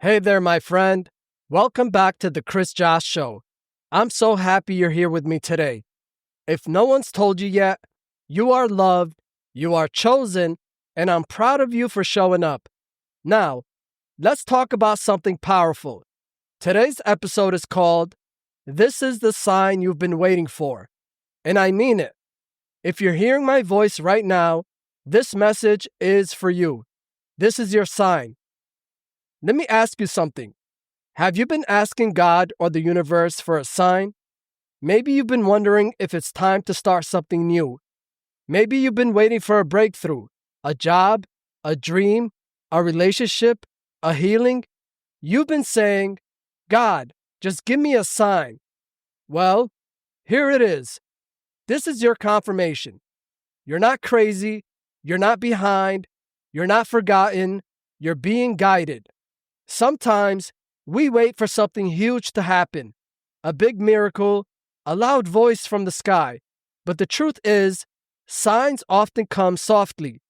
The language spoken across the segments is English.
Hey there, my friend. Welcome back to the Chris Josh Show. I'm so happy you're here with me today. If no one's told you yet, you are loved, you are chosen, and I'm proud of you for showing up. Now, let's talk about something powerful. Today's episode is called This is the Sign You've Been Waiting For. And I mean it. If you're hearing my voice right now, this message is for you. This is your sign. Let me ask you something. Have you been asking God or the universe for a sign? Maybe you've been wondering if it's time to start something new. Maybe you've been waiting for a breakthrough, a job, a dream, a relationship, a healing. You've been saying, God, just give me a sign. Well, here it is. This is your confirmation. You're not crazy. You're not behind. You're not forgotten. You're being guided. Sometimes we wait for something huge to happen, a big miracle, a loud voice from the sky. But the truth is, signs often come softly.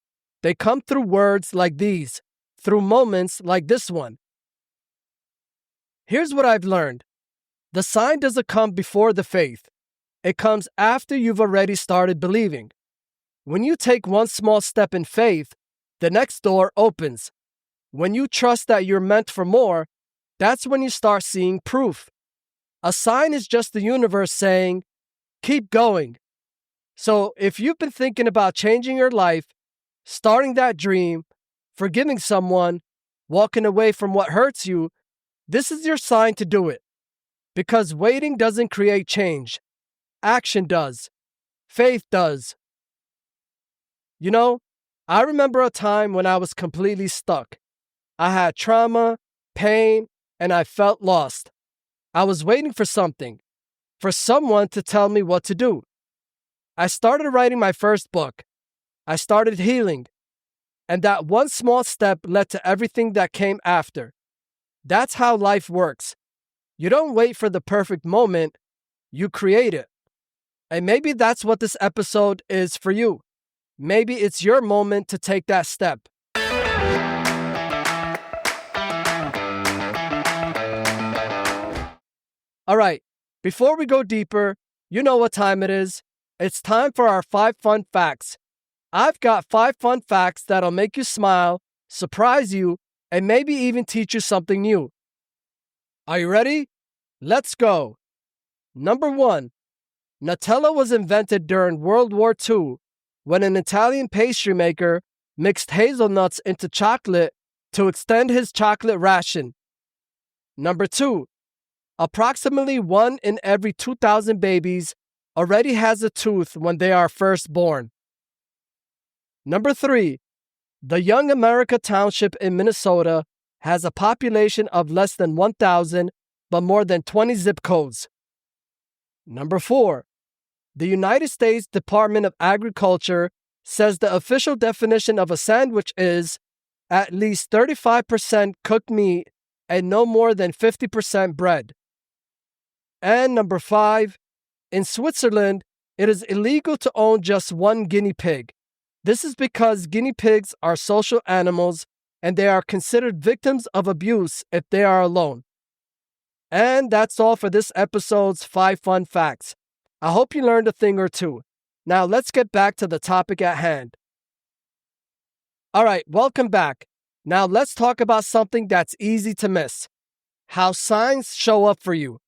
They come through words like these, through moments like this one. Here's what I've learned. The sign doesn't come before the faith. It comes after you've already started believing. When you take one small step in faith, the next door opens. When you trust that you're meant for more, that's when you start seeing proof. A sign is just the universe saying, keep going. So if you've been thinking about changing your life, starting that dream, forgiving someone, walking away from what hurts you, this is your sign to do it. Because waiting doesn't create change. Action does. Faith does. You know, I remember a time when I was completely stuck. I had trauma, pain, and I felt lost. I was waiting for something, for someone to tell me what to do. I started writing my first book. I started healing. And that one small step led to everything that came after. That's how life works. You don't wait for the perfect moment, you create it. And maybe that's what this episode is for you. Maybe it's your moment to take that step. All right, before we go deeper, you know what time it is. It's time for our 5 fun facts. I've got 5 fun facts that'll make you smile, surprise you, and maybe even teach you something new. Are you ready? Let's go. Number 1. Nutella was invented during World War II when an Italian pastry maker mixed hazelnuts into chocolate to extend his chocolate ration. Number 2. Approximately 1 in every 2,000 babies already has a tooth when they are first born. Number 3. The Young America Township in Minnesota has a population of less than 1,000 but more than 20 zip codes. Number 4. The United States Department of Agriculture says the official definition of a sandwich is at least 35% cooked meat and no more than 50% bread. And number 5, in Switzerland, it is illegal to own just one guinea pig. This is because guinea pigs are social animals and they are considered victims of abuse if they are alone. And that's all for this episode's 5 fun facts. I hope you learned a thing or two. Now let's get back to the topic at hand. All right, welcome back. Now let's talk about something that's easy to miss. How signs show up for you.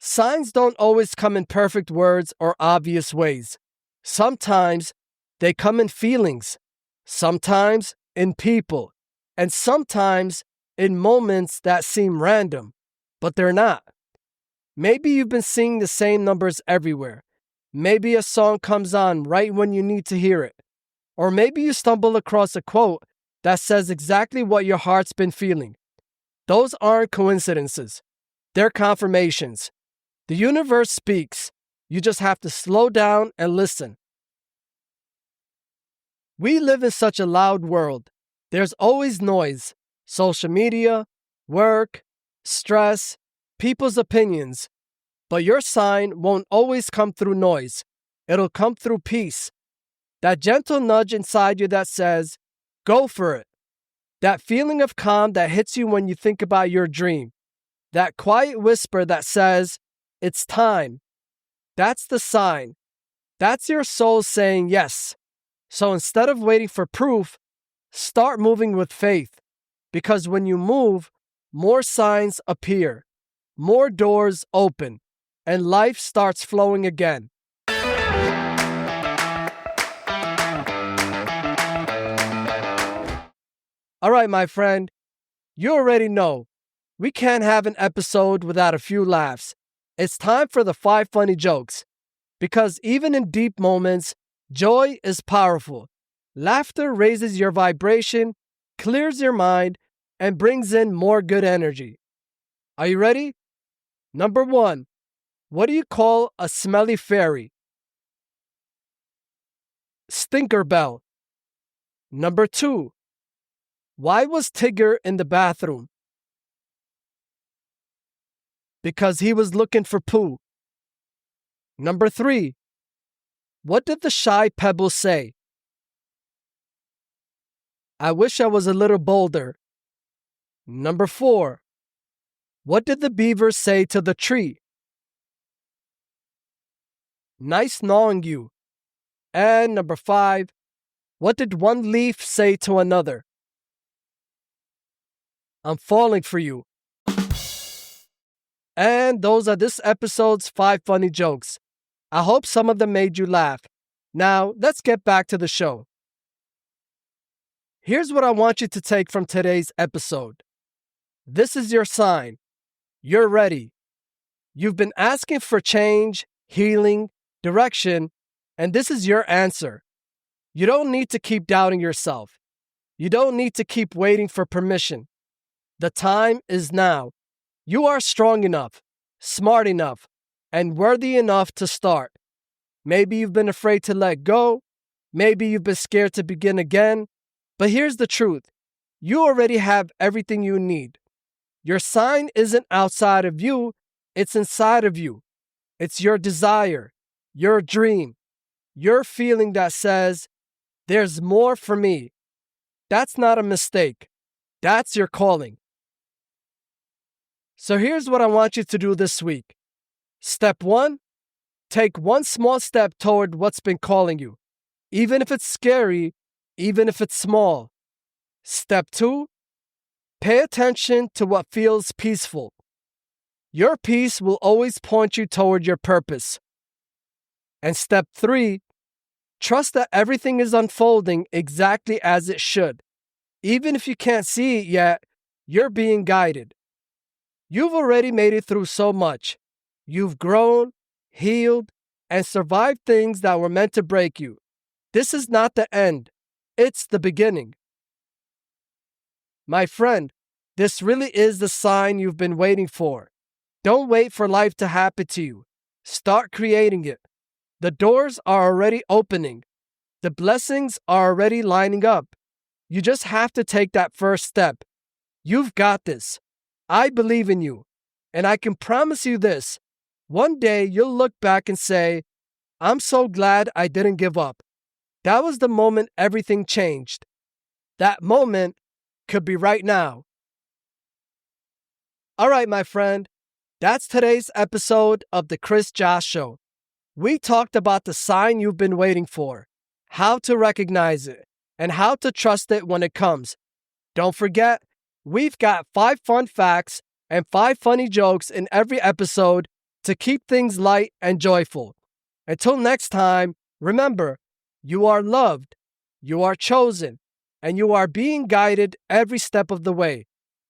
Signs don't always come in perfect words or obvious ways. Sometimes they come in feelings, sometimes in people, and sometimes in moments that seem random, but they're not. Maybe you've been seeing the same numbers everywhere. Maybe a song comes on right when you need to hear it. Or maybe you stumble across a quote that says exactly what your heart's been feeling. Those aren't coincidences. They're confirmations. The universe speaks. You just have to slow down and listen. We live in such a loud world. There's always noise. Social media, work, stress, people's opinions. But your sign won't always come through noise. It'll come through peace. That gentle nudge inside you that says, go for it. That feeling of calm that hits you when you think about your dream. That quiet whisper that says, it's time. That's the sign. That's your soul saying yes. So instead of waiting for proof, start moving with faith. Because when you move, more signs appear, more doors open, and life starts flowing again. All right, my friend, you already know we can't have an episode without a few laughs. It's time for the 5 funny jokes. Because even in deep moments, joy is powerful. Laughter raises your vibration, clears your mind, and brings in more good energy. Are you ready? Number 1. What do you call a smelly fairy? Stinker bell. Number 2. Why was Tigger in the bathroom? Because he was looking for poo. Number 3. What did the shy pebble say? I wish I was a little bolder. Number 4. What did the beaver say to the tree? Nice gnawing you. And number 5. What did one leaf say to another? I'm falling for you. And those are this episode's 5 funny jokes. I hope some of them made you laugh. Now, let's get back to the show. Here's what I want you to take from today's episode. This is your sign. You're ready. You've been asking for change, healing, direction, and this is your answer. You don't need to keep doubting yourself. You don't need to keep waiting for permission. The time is now. You are strong enough, smart enough, and worthy enough to start. Maybe you've been afraid to let go. Maybe you've been scared to begin again. But here's the truth. You already have everything you need. Your sign isn't outside of you. It's inside of you. It's your desire, your dream, your feeling that says, there's more for me. That's not a mistake. That's your calling. So here's what I want you to do this week. Step 1, take one small step toward what's been calling you, even if it's scary, even if it's small. Step 2, pay attention to what feels peaceful. Your peace will always point you toward your purpose. And step 3, trust that everything is unfolding exactly as it should. Even if you can't see it yet, you're being guided. You've already made it through so much. You've grown, healed, and survived things that were meant to break you. This is not the end. It's the beginning. My friend, this really is the sign you've been waiting for. Don't wait for life to happen to you. Start creating it. The doors are already opening. The blessings are already lining up. You just have to take that first step. You've got this. I believe in you. And I can promise you this. One day you'll look back and say, I'm so glad I didn't give up. That was the moment everything changed. That moment could be right now. All right, my friend. That's today's episode of The Chris Josh Show. We talked about the sign you've been waiting for, how to recognize it, and how to trust it when it comes. Don't forget, we've got 5 fun facts and 5 funny jokes in every episode to keep things light and joyful. Until next time, remember, you are loved, you are chosen, and you are being guided every step of the way.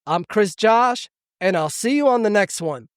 I'm Chris Josh, and I'll see you on the next one.